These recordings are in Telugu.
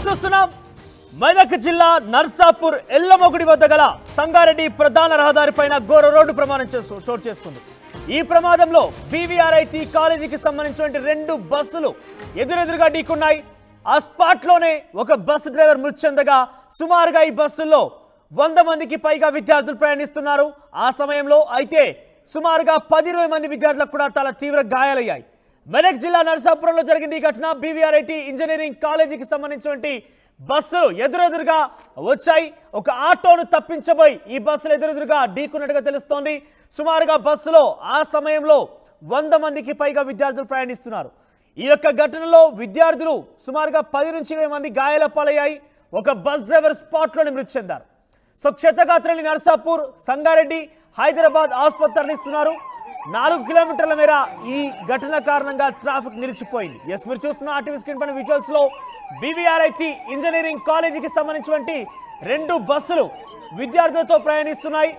చూస్తున్నాం మెదక్ జిల్లా నర్సాపూర్ ఎల్లమొగుడి వద్ద గల సంగారెడ్డి ప్రధాన రహదారిపైన ఘోర రోడ్డు ప్రమాదం చోటు చేసుకుంది. ఈ ప్రమాదంలో బీవీఆర్ఐటీ కాలేజీకి సంబంధించిన రెండు బస్సులు ఎదురెదురుగా ఢీకొన్నాయి. ఆ స్పాట్లోనే ఒక బస్సు డ్రైవర్ మృతి చెందగా సుమారుగా ఈ బస్సుల్లో 100 మందికి పైగా విద్యార్థులు ప్రయాణిస్తున్నారు. ఆ సమయంలో అయితే సుమారుగా 10-20 మంది విద్యార్థులకు కూడా చాలా తీవ్ర గాయాలయ్యాయి. మెదక్ జిల్లా నర్సాపురంలో జరిగిన ఈ ఘటన బీవీఆర్ఐటీ ఇంజనీరింగ్ కాలేజీకి సంబంధించిన బస్సులు ఎదురెదురుగా వచ్చాయి. ఒక ఆటోను తప్పించబోయి ఈ బస్సులు ఎదురెదురుగా ఢీకున్నట్టుగా తెలుస్తోంది. సుమారుగా బస్సులో ఆ సమయంలో 100 మందికి పైగా విద్యార్థులు ప్రయాణిస్తున్నారు. ఈ యొక్క ఘటనలో విద్యార్థులు సుమారుగా 10 నుంచి 20 మంది గాయాల పాలయ్యాయి. ఒక బస్ డ్రైవర్ స్పాట్లోనే మృతి చెందారు. సో క్షతగాత్రుల్ని నర్సాపూర్, సంగారెడ్డి, హైదరాబాద్ ఆసుపత్రి తరలిస్తున్నారు. 4 కిలోమీటర్ల మేర ఈ ఘటన కారణంగా ట్రాఫిక్ నిలిచిపోయింది. ఎస్, మీరు చూస్తున్న ఆర్టీవీ స్క్రీన్ పైన విజువల్స్ లో బీవీఆర్ఐటీ ఇంజనీరింగ్ కాలేజీకి సంబంధించినటువంటి రెండు బస్సులు విద్యార్థులతో ప్రయాణిస్తున్నాయి.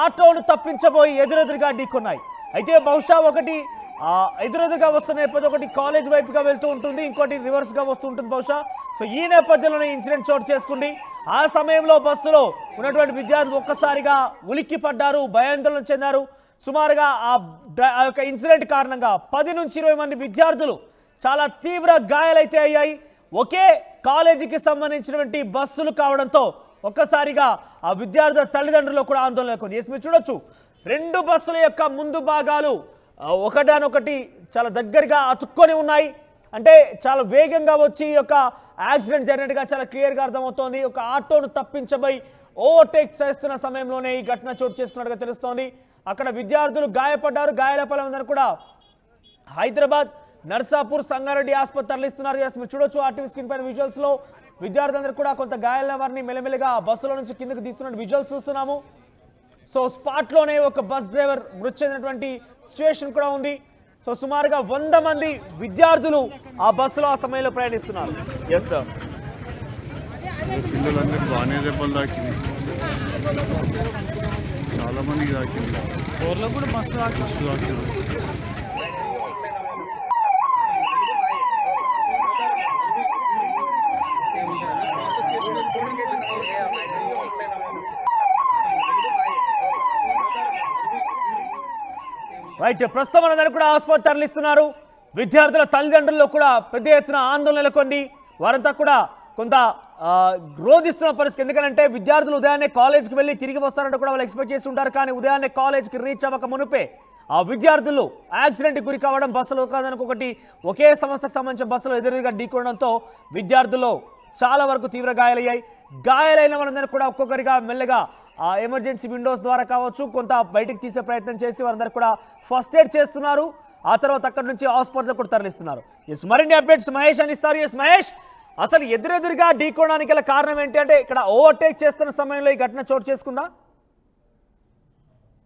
ఆటోను తప్పించబోయి ఎదురెదురుగా ఢీకొన్నాయి. అయితే బహుశా ఒకటి ఎదురెదురుగా వస్తున్న నేపథ్యం ఒకటి కాలేజ్ వైపుగా వెళ్తూ ఉంటుంది, ఇంకోటి రివర్స్ గా వస్తూ ఉంటుంది బహుశా. సో ఈ నేపథ్యంలోనే ఇన్సిడెంట్ చోటు చేసుకుంది. ఆ సమయంలో బస్సులో ఉన్నటువంటి విద్యార్థులు ఒక్కసారిగా ఉలిక్కి పడ్డారు, భయాందోళన చెందారు. సుమారుగా ఆ యొక్క ఇన్సిడెంట్ కారణంగా 10 నుంచి 20 మంది విద్యార్థులు చాలా తీవ్ర గాయాలైతే అయ్యాయి. ఒకే కాలేజీకి సంబంధించినటువంటి బస్సులు కావడంతో ఒక్కసారిగా ఆ విద్యార్థుల తల్లిదండ్రులు కూడా ఆందోళన నెలకొంది. మీరు చూడొచ్చు, రెండు బస్సుల యొక్క ముందు భాగాలు ఒకదానొకటి చాలా దగ్గరగా అతుక్కొని ఉన్నాయి. అంటే చాలా వేగంగా వచ్చి ఈ యొక్క యాక్సిడెంట్ జరిగినట్టుగా చాలా క్లియర్గా అర్థమవుతోంది. ఒక ఆటోను తప్పించబోయి ఓవర్టేక్ చేస్తున్న సమయంలోనే ఈ ఘటన చోటు చేసుకున్నట్టుగా తెలుస్తోంది. అక్కడ విద్యార్థులు గాయపడ్డారు. గాయాల పాలైందని కూడా హైదరాబాద్, నర్సాపూర్, సంగారెడ్డి ఆసుపత్రి తరలిస్తున్నారు. మీరు చూడొచ్చు ఆర్టీవీ స్క్రీన్ పైన విజువల్స్ లో విద్యార్థులందరూ కూడా కొంత గాయాల వారిని మెల్లమెల్లగా బస్సులో నుంచి కిందకు తీస్తున్న విజువల్స్ చూస్తున్నాము. సో స్పాట్ లోనే ఒక బస్ డ్రైవర్ మృతి చెందినటువంటి సిచ్యువేషన్ కూడా ఉంది. సో సుమారుగా 100 మంది విద్యార్థులు ఆ బస్సులో ఆ సమయంలో ప్రయాణిస్తున్నారు. ఎస్ సార్, పిల్లలందరూ బాగానే దెబ్బలు తాకింది, చాలా మందికి తాకింది, ఊర్లో కూడా మస్తు తాకింది. రైట్, ప్రస్తుతం అందరూ కూడా ఆసుపత్రి తరలిస్తున్నారు. విద్యార్థుల తల్లిదండ్రుల్లో కూడా పెద్ద ఎత్తున ఆందోళన నెలకొంది. వారంతా కూడా కొంత రోధిస్తున్న పరిస్థితి. ఎందుకంటే విద్యార్థులు ఉదయాన్నే కాలేజ్కి వెళ్ళి తిరిగి వస్తారంటే కూడా వాళ్ళు ఎక్స్పెక్ట్ చేసి ఉంటారు. కానీ ఉదయాన్నే కాలేజ్కి రీచ్ అవ్వక మునుపే ఆ విద్యార్థులు యాక్సిడెంట్కి గురి కావడం, బస్సులు ఒకదానికొకటి ఒకే సంస్థకు సంబంధించిన బస్సులు ఎదురుగా ఢీకొనడంతో విద్యార్థుల్లో చాలా వరకు తీవ్ర గాయాలయ్యాయి. గాయాలైన వారందరూ కూడా ఒక్కొక్కరిగా మెల్లగా ఎమర్జెన్సీ విండోస్ ద్వారా కావచ్చు కొంత బయటికి తీసే ప్రయత్నం చేసి వారందరూ కూడా ఫస్ట్ ఎయిడ్ చేస్తున్నారు. ఆ తర్వాత అక్కడి నుంచి హాస్పిటల్ కూడా తరలిస్తున్నారు. ఎస్, మరిన్ని అప్డేట్స్ మహేష్ అందిస్తారు. ఎస్ మహేష్, అసలు ఎదురెదురుగా ఢీకోవడానికి గల కారణం ఏంటి? అంటే ఇక్కడ ఓవర్టేక్ చేస్తున్న సమయంలో ఈ ఘటన చోటు చేసుకుందా?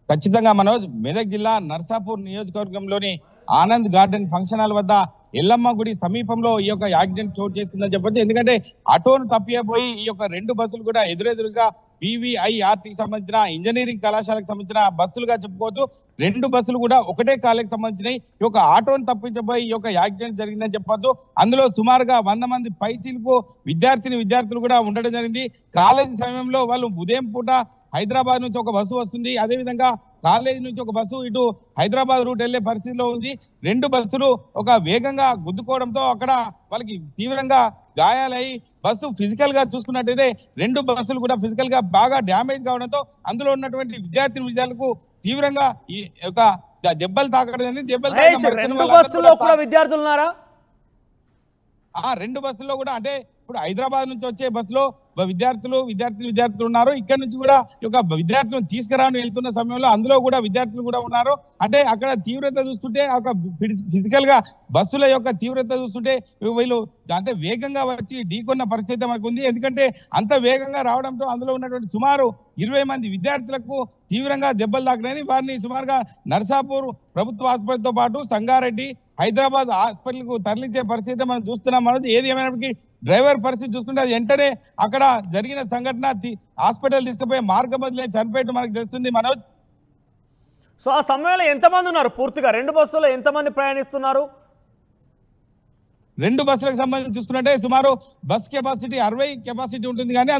ఖచ్చితంగా మనోజ్, మెదక్ జిల్లా నర్సాపూర్ నియోజకవర్గంలోని ఆనంద్ గార్డెన్ ఫంక్షన్ హాల్ వద్ద ఎల్లమ్మ గుడి సమీపంలో ఈ యొక్క యాక్సిడెంట్ చోటు చేసుకుందని చెప్పొచ్చు. ఎందుకంటే ఆటోను తప్పిపోయి ఈ యొక్క రెండు బస్సులు కూడా ఎదురెదురుగా బీవీఐఆర్టీకి సంబంధించిన ఇంజనీరింగ్ కళాశాలకు సంబంధించిన బస్సులుగా చెప్పుకోవచ్చు. రెండు బస్సులు కూడా ఒకటే కాలేజీకి సంబంధించినవి. ఈ యొక్క ఆటోను తప్పించబోయి ఈ యొక్క యాక్సిడెంట్ జరిగిందని చెప్పొచ్చు. అందులో సుమారుగా 100 మంది పైచీలకు విద్యార్థులు కూడా ఉండడం జరిగింది. కాలేజీ సమయంలో వాళ్ళు ఉదయం పూట హైదరాబాద్ నుంచి ఒక బస్సు వస్తుంది, అదేవిధంగా కాలేజీ నుంచి ఒక బస్సు ఇటు హైదరాబాద్ రూట్ వెళ్లే పరిస్థితిలో ఉంది. రెండు బస్సులు ఒక వేగంగా గుద్దుకోవడంతో అక్కడ వాళ్ళకి తీవ్రంగా గాయాలై బస్సు ఫిజికల్ గా చూసుకున్నట్టయితే రెండు బస్సులు కూడా ఫిజికల్ గా బాగా డ్యామేజ్ కావడంతో అందులో ఉన్నటువంటి విద్యార్థులకు తీవ్రంగా ఈ యొక్క దెబ్బలు తాకడం. విద్యార్థులు ఉన్నారా? రెండు బస్సుల్లో కూడా, అంటే ఇప్పుడు హైదరాబాద్ నుంచి వచ్చే బస్సులో విద్యార్థులు ఉన్నారు. ఇక్కడ నుంచి కూడా ఒక విద్యార్థులను తీసుకురాని వెళ్తున్న సమయంలో అందులో కూడా విద్యార్థులు కూడా ఉన్నారు. అంటే అక్కడ తీవ్రత చూస్తుంటే ఒక ఫిజికల్ గా బస్సుల యొక్క తీవ్రత చూస్తుంటే వీళ్ళు అంటే వేగంగా వచ్చి ఢీకొన్న పరిస్థితి మనకు ఉంది. ఎందుకంటే అంత వేగంగా రావడంతో అందులో ఉన్నటువంటి సుమారు 20 మంది విద్యార్థులకు తీవ్రంగా దెబ్బలు తాకినాయని వారిని సుమారుగా నర్సాపూర్ ప్రభుత్వ ఆసుపత్రితో పాటు సంగారెడ్డి, హైదరాబాద్ హాస్పిటల్ కు తరలించే పరిస్థితి మనం చూస్తున్నాం. మనది ఏది ఏమైనప్పటికీ డ్రైవర్ పరిస్థితి చూస్తుంటే అది వెంటనే అక్కడ జరిగిన సంఘటన హాస్పిటల్ తీసుకుపోయి మార్గ బదిలీ చనిపోయేట్టు మనకు తెలుస్తుంది మనోజ్. సో ఆ సమయంలో ఎంతమంది ఉన్నారు? పూర్తిగా రెండు బస్సుల్లో ఎంతమంది ప్రయాణిస్తున్నారు? రెండు బస్సులకు సంబంధించి చూసుకున్నట్టే సుమారు బస్ కెపాసిటీ 60 కెపాసిటీ ఉంటుంది, కానీ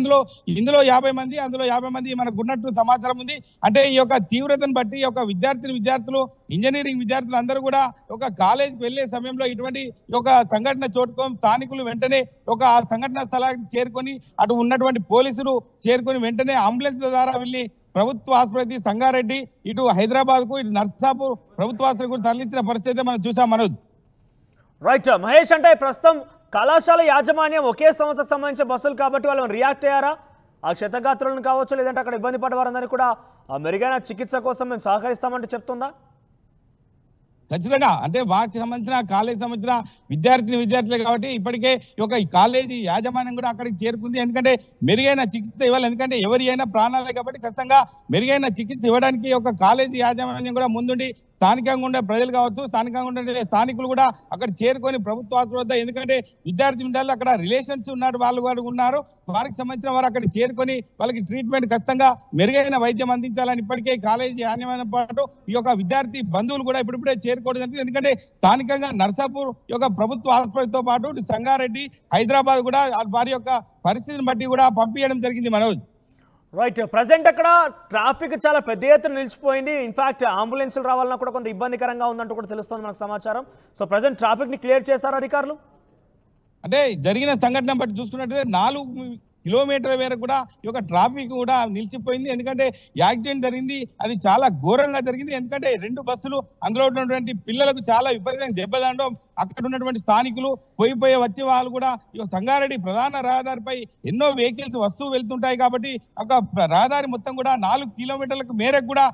ఇందులో 50 మంది, అందులో 50 మంది మనకు ఉన్నట్టు సమాచారం ఉంది. అంటే ఈ యొక్క తీవ్రతను బట్టి ఈ యొక్క విద్యార్థులు ఇంజనీరింగ్ విద్యార్థులు అందరూ కూడా ఒక కాలేజీకి వెళ్లే సమయంలో ఇటువంటి ఒక సంఘటన చోటుకొని స్థానికులు వెంటనే ఒక సంఘటన స్థలానికి చేరుకొని అటు ఉన్నటువంటి పోలీసులు చేరుకొని వెంటనే అంబులెన్స్ ద్వారా వెళ్ళి ప్రభుత్వ ఆసుపత్రి సంగారెడ్డి, ఇటు హైదరాబాద్ కు, ఇటు నర్సాపూర్ ప్రభుత్వ ఆసుపత్రికి తరలించిన పరిస్థితి మనం చూసాం మనోజ్. రైట్ మహేష్, అంటే ప్రస్తుతం కళాశాల యాజమాన్యం ఒకే సంస్థకు సంబంధించిన బస్సులు కాబట్టి వాళ్ళని రియాక్ట్ అయ్యారా? ఆ క్షతగాత్రులను కావచ్చు, లేదంటే అక్కడ ఇబ్బంది పడేవారందరినీ కూడా మెరుగైన చికిత్స కోసం మేము సహకరిస్తామంటూ చెప్తుందా? ఖచ్చితంగా, అంటే వారికి సంబంధించిన కాలేజీ సంబంధించిన విద్యార్థులే కాబట్టి ఇప్పటికే ఈ కాలేజీ యాజమాన్యం కూడా అక్కడికి చేరుకుంది. ఎందుకంటే మెరుగైన చికిత్స ఇవ్వాలి, ఎందుకంటే ఎవరి అయినా ప్రాణాలే కాబట్టి ఖచ్చితంగా మెరుగైన చికిత్స ఇవ్వడానికి కాలేజీ యాజమాన్యం కూడా ముందుండి స్థానికంగా ఉండే ప్రజలు కావచ్చు, స్థానికంగా ఉండే స్థానికులు కూడా అక్కడ చేరుకొని ప్రభుత్వ ఆసుపత్రి, ఎందుకంటే విద్యార్థులు అక్కడ రిలేషన్స్ వాళ్ళు కూడా ఉన్నారు, వారికి సంబంధించిన వారు అక్కడ చేరుకొని వాళ్ళకి ట్రీట్మెంట్ ఖచ్చితంగా మెరుగైన వైద్యం అందించాలని ఇప్పటికే కాలేజీ యాజమాన్యం పాటు ఈ విద్యార్థి బంధువులు కూడా ఇప్పుడిప్పుడే చేరుకోవడం జరిగింది. ఎందుకంటే స్థానికంగా నర్సాపూర్ ప్రభుత్వ ఆసుపత్రితో పాటు సంగారెడ్డి, హైదరాబాద్ కూడా వారి పరిస్థితిని బట్టి కూడా పంపించడం జరిగింది మనోజ్. రైట్, ప్రజెంట్ అక్కడ ట్రాఫిక్ చాలా పెద్ద ఎత్తున నిలిచిపోయింది. ఇన్ఫాక్ట్ అంబులెన్స్లు రావాలన్నా కూడా కొంత ఇబ్బందికరంగా ఉందంటూ కూడా తెలుస్తుంది మనకు సమాచారం. సో ప్రజెంట్ ట్రాఫిక్ ని క్లియర్ చేశారు అధికారులు? అంటే జరిగిన సంఘటన బట్టి చూసుకున్నట్లయితే 4 కిలోమీటర్ల వరకు కూడా ట్రాఫిక్ కూడా నిలిచిపోయింది. ఎందుకంటే యాక్సిడెంట్ జరిగింది, అది చాలా ఘోరంగా జరిగింది. ఎందుకంటే 2 బస్సులు, అందులో ఉన్నటువంటి పిల్లలకు చాలా విపరీతంగా దెబ్బతనడం, అక్కడ ఉన్నటువంటి స్థానికులు పోయి వచ్చే వాళ్ళు కూడా సంగారెడ్డి ప్రధాన రహదారిపై ఎన్నో వెహికల్స్ వస్తూ వెళ్తుంటాయి కాబట్టి రహదారి మొత్తం కూడా 4 కిలోమీటర్లకు మేరకు కూడా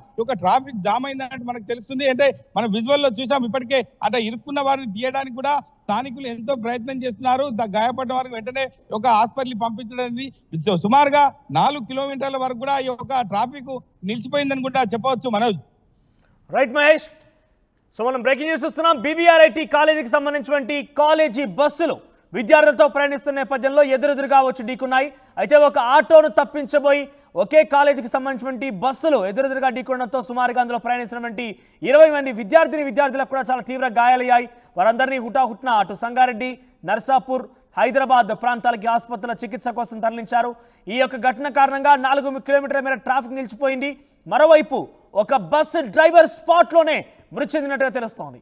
ట్రాఫిక్ జామ్ అయిందన్నట్టు మనకు తెలుస్తుంది. అంటే మనం విజువల్ లో చూసాం, ఇప్పటికే అట్లా ఇరుక్కున్న వారిని తీయడానికి కూడా స్థానికులు ఎంతో ప్రయత్నం చేస్తున్నారు. గాయపడ్డ వారికి వెంటనే హాస్పిటల్ పంపించడం, సుమారుగా 4 కిలోమీటర్ల వరకు కూడా ఈ ట్రాఫిక్ నిలిచిపోయిందని కూడా చెప్పవచ్చు మనోజ్. రైట్ మహేష్, సో మనం బ్రేకింగ్ న్యూస్ చూస్తున్నాం. బీవీఆర్ఐటీ కాలేజీకి సంబంధించినటువంటి కాలేజీ బస్సులు విద్యార్థులతో ప్రయాణిస్తున్న నేపథ్యంలో ఎదురెదురుగా వచ్చి ఢీకున్నాయి. అయితే ఒక ఆటోను తప్పించబోయి ఒకే కాలేజీకి సంబంధించినటువంటి బస్సులు ఎదురెదురుగా ఢీకొనడంతో సుమారుగా అందులో ప్రయాణిస్తున్నటువంటి 20 మంది విద్యార్థులకు కూడా చాలా తీవ్ర గాయాలయ్యాయి. వారందరినీ హుటాహుట్న అటు సంగారెడ్డి, నర్సాపూర్, హైదరాబాద్ ప్రాంతాలకి ఆసుపత్రుల చికిత్స కోసం తరలించారు. ఈ ఘటన కారణంగా 4 కిలోమీటర్ల మేర ట్రాఫిక్ నిలిచిపోయింది. మరోవైపు ఒక బస్సు డ్రైవర్ స్పాట్లోనే మృతి చెందినట్టుగా తెలుస్తోంది.